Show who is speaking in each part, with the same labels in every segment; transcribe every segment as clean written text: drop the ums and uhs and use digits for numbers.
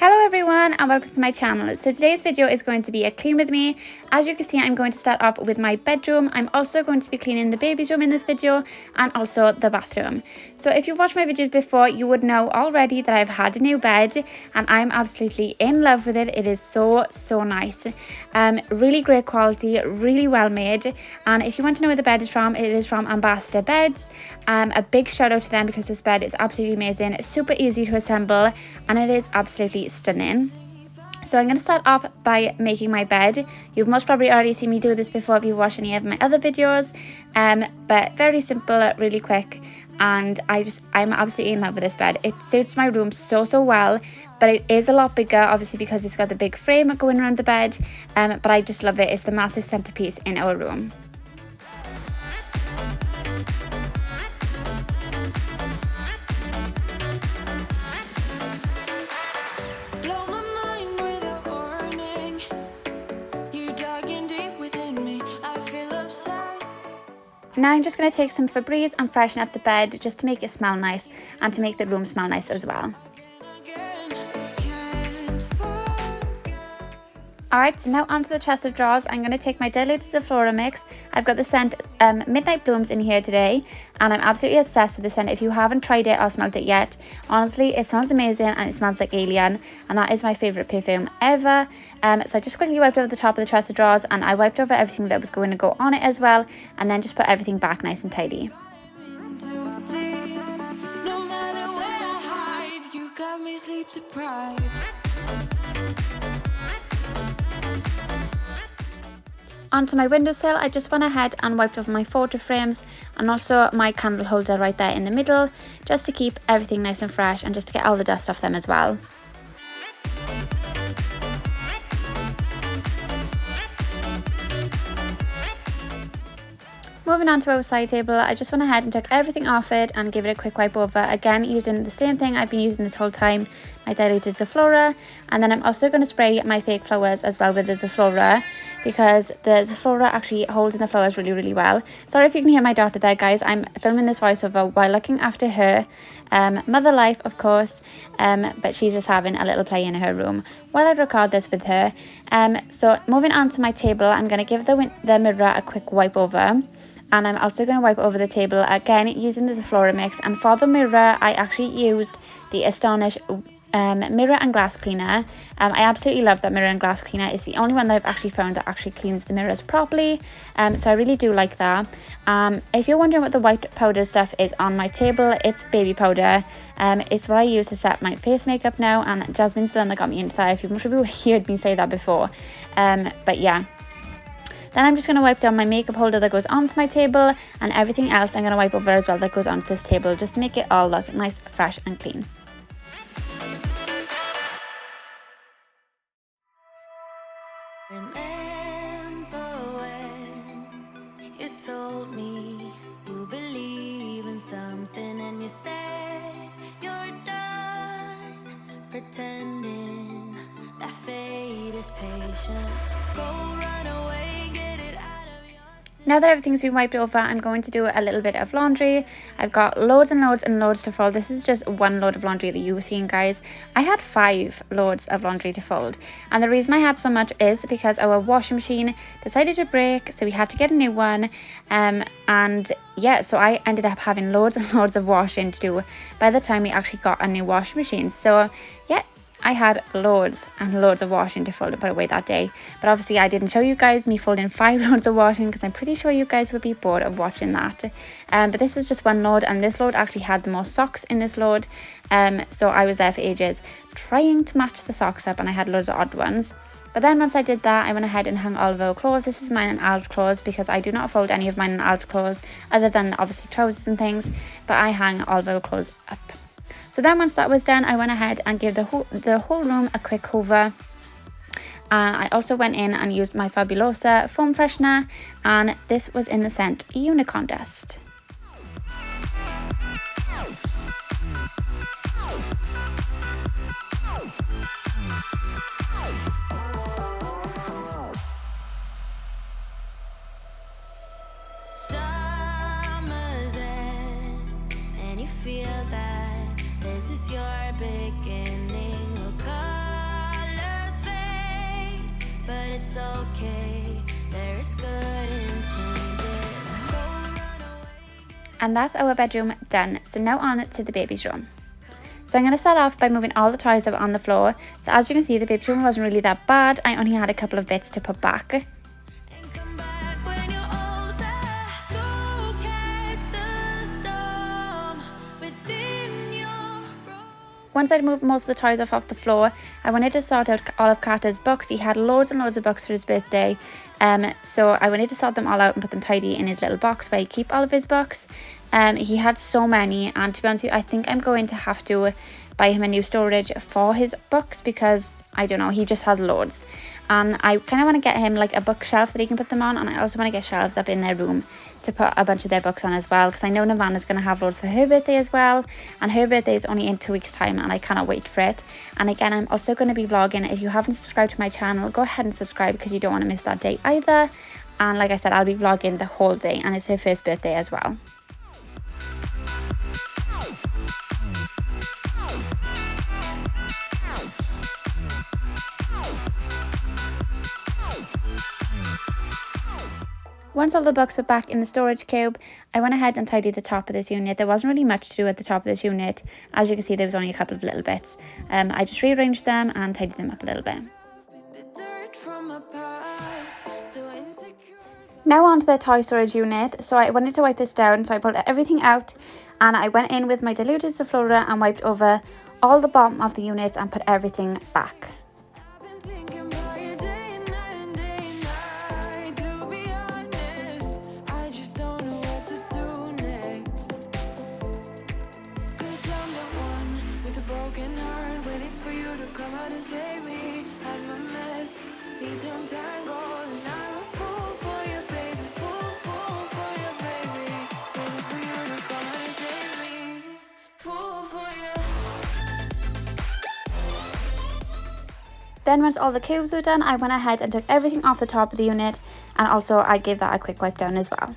Speaker 1: Hello everyone and welcome to my channel. So today's video is going to be a clean with me. As you can see, I'm going to start off with my bedroom. I'm also going to be cleaning the baby's room in this video and also the bathroom. So if you've watched my videos before, you would know already that I've had a new bed and I'm absolutely in love with it. It is so nice. Really great quality, really well made. And if you want to know where the bed is from, it is from Ambassador Beds. A big shout out to them because this bed is absolutely amazing, super easy to assemble, and it is absolutely stunning. So I'm going to start off by making my bed. You've most probably already seen me do this before if you've watched any of my other videos, but very simple, really quick, and I'm absolutely in love with this bed. It suits my room so well, but it is a lot bigger obviously because it's got the big frame going around the bed, but I just love it. It's the massive centerpiece in our room. Now I'm just going to take some Febreze and freshen up the bed just to make it smell nice and to make the room smell nice as well. Alright, so now onto the chest of drawers. I'm going to take my diluted Flora mix. I've got the scent Midnight Blooms in here today, and I'm absolutely obsessed with the scent. If you haven't tried it or smelled it yet, honestly, it smells amazing and it smells like alien, and that is my favourite perfume ever. So I just quickly wiped over the top of the chest of drawers, and I wiped over everything that was going to go on it as well, and then just put everything back nice and tidy. Onto my windowsill, I just went ahead and wiped over my photo frames and also my candle holder right there in the middle, just to keep everything nice and fresh and just to get all the dust off them as well. Moving on to our side table, I just went ahead and took everything off it and gave it a quick wipe over, again using the same thing I've been using this whole time, my diluted Zaflora, and then I'm also going to spray my fake flowers as well with the Zaflora because the Zaflora actually holds in the flowers really well. Sorry if you can hear my daughter there, guys. I'm filming this voiceover while looking after her mother life, of course, but she's just having a little play in her room while I record this with her. So moving on to my table, I'm going to give the mirror a quick wipe over. And I'm also going to wipe over the table again using the Flora mix. And for the mirror, I actually used the Astonish mirror and glass cleaner. I absolutely love that mirror and glass cleaner. It's the only one that I've actually found that actually cleans the mirrors properly. So I really do like that. If you're wondering what the white powder stuff is on my table, it's baby powder. It's what I use to set my face makeup now. And Jasmine's the one that got me into that. If you've probably heard me say that before. But yeah. Then I'm just going to wipe down my makeup holder that goes onto my table, and everything else I'm going to wipe over as well that goes onto this table just to make it all look nice, fresh and clean.
Speaker 2: Remember when you told me you believe in something and you said you're done pretending that fate is patient. Go run away.
Speaker 1: Now that everything's been wiped over, I'm going to do a little bit of laundry. I've got loads and loads to fold. This is just one load of laundry that you were seeing, guys. I had 5 loads of laundry to fold. And the reason I had so much is because our washing machine decided to break, so we had to get a new one. And yeah, so I ended up having loads and loads of washing to do by the time we actually got a new washing machine. So yeah, I had loads and loads of washing to fold and put away that day. But obviously I didn't show you guys me folding 5 loads of washing because I'm pretty sure you guys would be bored of watching that. But this was just one load, and this load actually had the most socks in this load. So I was there for ages trying to match the socks up, and I had loads of odd ones. But then once I did that, I went ahead and hung all of our clothes. This is mine and Al's clothes because I do not fold any of mine and Al's clothes other than obviously trousers and things. But I hang all of our clothes up. So then once that was done, I went ahead and gave the whole room a quick hoover. And I also went in and used my Fabulosa foam freshener, and this was in the scent Unicorn Dust.
Speaker 2: Summer's end, and you feel that this is your beginning. Will come but it's okay. There is good in changes. Go run away.
Speaker 1: And that's our bedroom done. So now on to the baby's room. So I'm going to start off by moving all the toys that were on the floor. So as you can see, the baby's room wasn't really that bad. I only had a couple of bits to put back.
Speaker 2: And come back when you're older. Go catch the storm within your room.
Speaker 1: Once I'd moved most of the toys off the floor, I wanted to sort out all of Carter's books. He had loads and loads of books for his birthday. So I wanted to sort them all out and put them tidy in his little box where he keep all of his books. He had so many, and to be honest with you, I think I'm going to have to buy him a new storage for his books because, I don't know, he just has loads. And I kind of want to get him like a bookshelf that he can put them on, and I also want to get shelves up in their room to put a bunch of their books on as well, because I know Nirvana's going to have loads for her birthday as well, and her birthday is only in 2 weeks time and I cannot wait for it. And again, I'm also going to be vlogging. If you haven't subscribed to my channel, go ahead and subscribe because you don't want to miss that day either. And like I said, I'll be vlogging the whole day, and it's her first birthday as well. Once all the books were back in the storage cube, I went ahead and tidied the top of this unit. There wasn't really much to do at the top of this unit. As you can see, there was only a couple of little bits. I just rearranged them and tidied them up a little bit.
Speaker 2: The dirt from my past, so insecure.
Speaker 1: Now onto the toy storage unit. So I wanted to wipe this down, so I pulled everything out and I went in with my diluted Zoflora and wiped over all the bottom of the units and put everything back.
Speaker 2: I've been thinking about you day and night and day and night. To be honest, I just don't know what to do next. 'Cause I'm the one with a broken heart, waiting for you to come out and save me. I'm a mess, need to untangle, and I'm a fool for you, baby. Fool for you, baby. Waiting for you to come out and save me. Fool for you.
Speaker 1: Then once all the cubes were done, I went ahead and took everything off the top of the unit, and also I gave that a quick wipe down as well.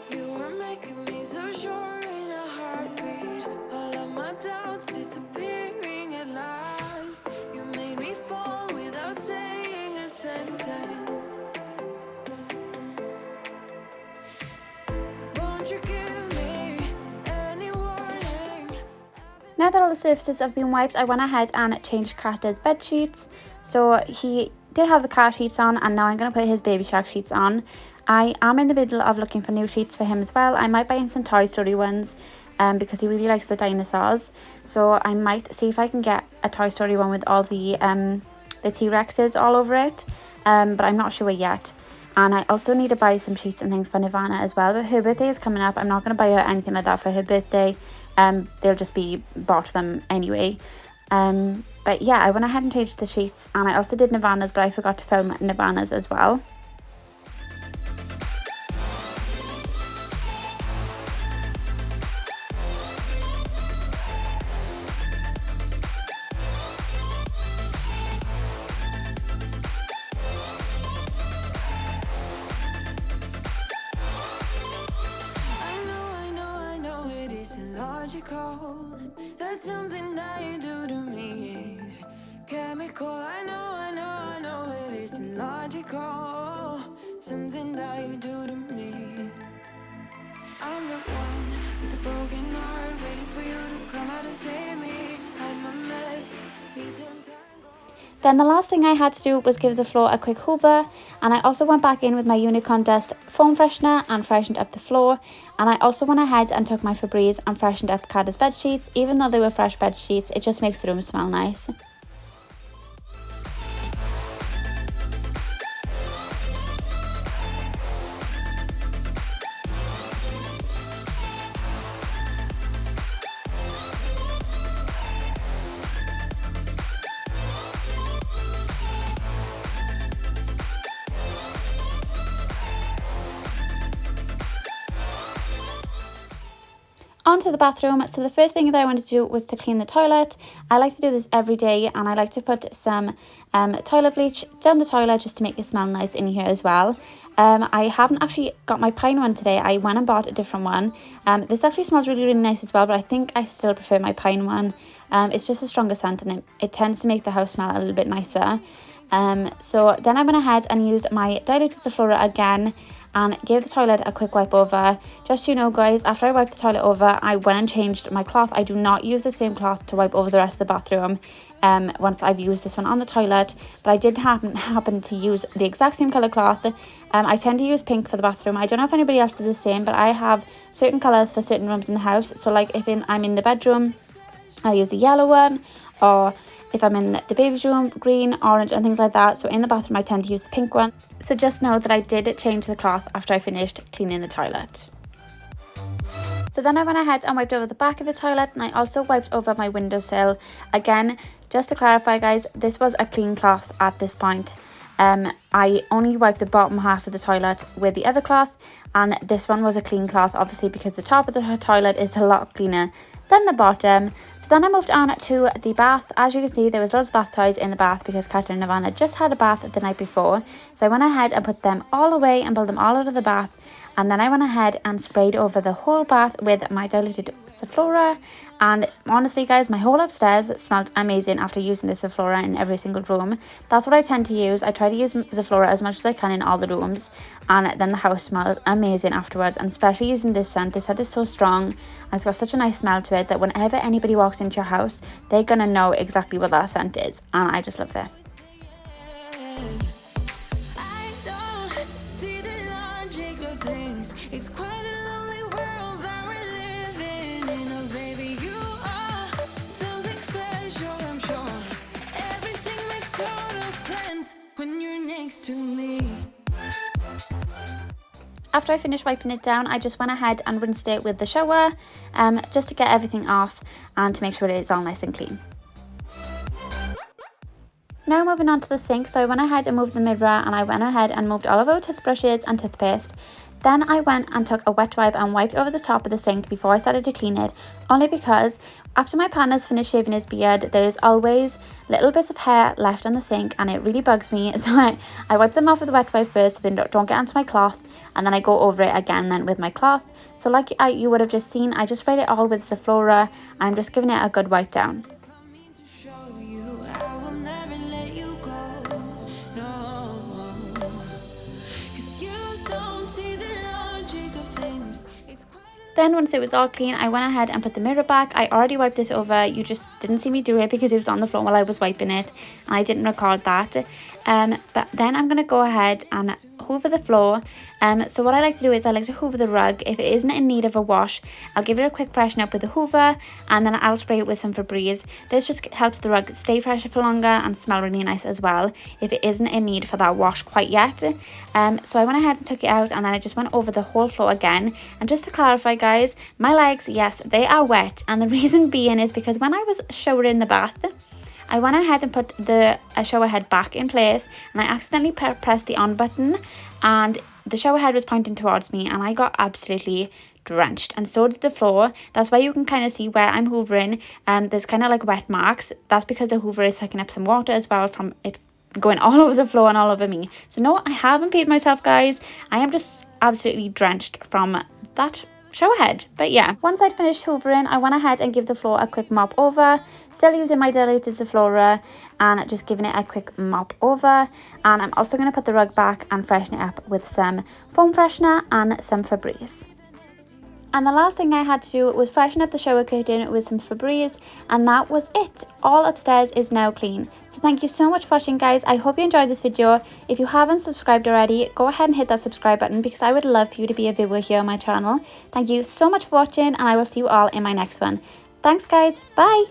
Speaker 2: You were making me so sure in a heartbeat. All of my doubts disappearing at last. You made me fall without saying a sentence. Won't you give me any warning?
Speaker 1: Now that all the surfaces have been wiped, I went ahead and changed Carter's bed sheets. So he did have the car sheets on, and now I'm going to put his baby shark sheets on. I am in the middle of looking for new sheets for him as well. I might buy him some Toy Story ones because he really likes the dinosaurs. So I might see if I can get a Toy Story one with all the T-Rexes all over it. But I'm not sure yet. And I also need to buy some sheets and things for Nirvana as well. But her birthday is coming up. I'm not going to buy her anything like that for her birthday. They'll just be bought them anyway. But yeah, I went ahead and changed the sheets, and I also did Nirvana's, but I forgot to film Nirvana's as well.
Speaker 2: I know it isn't logical. That something that you do to me is chemical. I know it isn't logical. Something that you do to me. I'm the one with a broken heart, waiting for you to come out and save me. I'm a mess, need to untangle.
Speaker 1: Then the last thing I had to do was give the floor a quick hoover, and I also went back in with my Unicorn Dust foam freshener and freshened up the floor. And I also went ahead and took my Febreze and freshened up Carter's bed sheets. Even though they were fresh bed sheets, it just makes the room smell nice. Onto the bathroom. So the first thing that I wanted to do was to clean the toilet. I like to do this every day, and I like to put some toilet bleach down the toilet just to make it smell nice in here as well. I haven't actually got my pine one today. I went and bought a different one. This actually smells really, really nice as well, but I think I still prefer my pine one. It's just a stronger scent, and it tends to make the house smell a little bit nicer. So then I went ahead and used my diluted Zoflora again and gave the toilet a quick wipe over. Just so you know, guys, after I wiped the toilet over, I went and changed my cloth. I do not use the same cloth to wipe over the rest of the bathroom once I've used this one on the toilet, but I did happen to use the exact same colour cloth. I tend to use pink for the bathroom. I don't know if anybody else does the same, but I have certain colours for certain rooms in the house. So like if I'm in the bedroom, I use the yellow one, or if I'm in the baby's room, green, orange and things like that. So in the bathroom I tend to use the pink one. So just know that I did change the cloth after I finished cleaning the toilet. So then I went ahead and wiped over the back of the toilet, and I also wiped over my windowsill. Again, just to clarify, guys, this was a clean cloth at this point. I only wiped the bottom half of the toilet with the other cloth, and this one was a clean cloth, obviously because the top of the toilet is a lot cleaner than the bottom. So then I moved on to the bath. As you can see, there was lots of bath toys in the bath because Catherine and Ivana just had a bath the night before. So I went ahead and put them all away and pulled them all out of the bath. And then I went ahead and sprayed over the whole bath with my diluted Zoflora. And honestly, guys, my whole upstairs smelled amazing after using this Zoflora in every single room. That's what I tend to use. I try to use Zoflora as much as I can in all the rooms. And then the house smells amazing afterwards. And especially using this scent is so strong. And it's got such a nice smell to it that whenever anybody walks into your house, they're going to know exactly what that scent is. And I just love it.
Speaker 2: It's quite a lonely world that we're living in. Oh, baby, you are something special, I'm sure. Everything makes total sense when you're next to me.
Speaker 1: After I finished wiping it down, I just went ahead and rinsed it with the shower, just to get everything off and to make sure it's all nice and clean. Now moving on to the sink, so I went ahead and moved the mirror, and I went ahead and moved all of our toothbrushes and toothpaste. Then I went and took a wet wipe and wiped over the top of the sink before I started to clean it, only because after my partner's finished shaving his beard, there is always little bits of hair left on the sink, and it really bugs me. So I wipe them off with the wet wipe first so they don't get onto my cloth, and then I go over it again then with my cloth. So like you would have just seen, I just sprayed it all with Zoflora. I'm just giving it a good wipe down. Then once it was all clean, I went ahead and put the mirror back. I already wiped this over. You just didn't see me do it because it was on the floor while I was wiping it, and I didn't record that. But then I'm going to go ahead and hoover the floor. So what I like to do is I like to hoover the rug. If it isn't in need of a wash, I'll give it a quick freshen up with the hoover, and then I'll spray it with some Febreze. This just helps the rug stay fresher for longer and smell really nice as well if it isn't in need for that wash quite yet. So I went ahead and took it out, and then I just went over the whole floor again. And just to clarify, guys, my legs, yes, they are wet, and the reason being is because when I was showering the bath, I went ahead and put the shower head back in place, and I accidentally pressed the on button, and the shower head was pointing towards me, and I got absolutely drenched, and so did the floor. That's why you can kind of see where I'm hoovering. There's kind of like wet marks. That's because the hoover is sucking up some water as well from it going all over the floor and all over me. So no, I haven't peed myself, guys. I am just absolutely drenched from that shower head. But yeah, once I'd finished hoovering, I went ahead and give the floor a quick mop over, still using my diluted Zoflora and just giving it a quick mop over. And I'm also going to put the rug back and freshen it up with some foam freshener and some Febreze. And the last thing I had to do was freshen up the shower curtain with some Febreze, and that was it. All upstairs is now clean. So thank you so much for watching, guys. I hope you enjoyed this video. If you haven't subscribed already, go ahead and hit that subscribe button because I would love for you to be a viewer here on my channel. Thank you so much for watching, and I will see you all in my next one. Thanks, guys. Bye.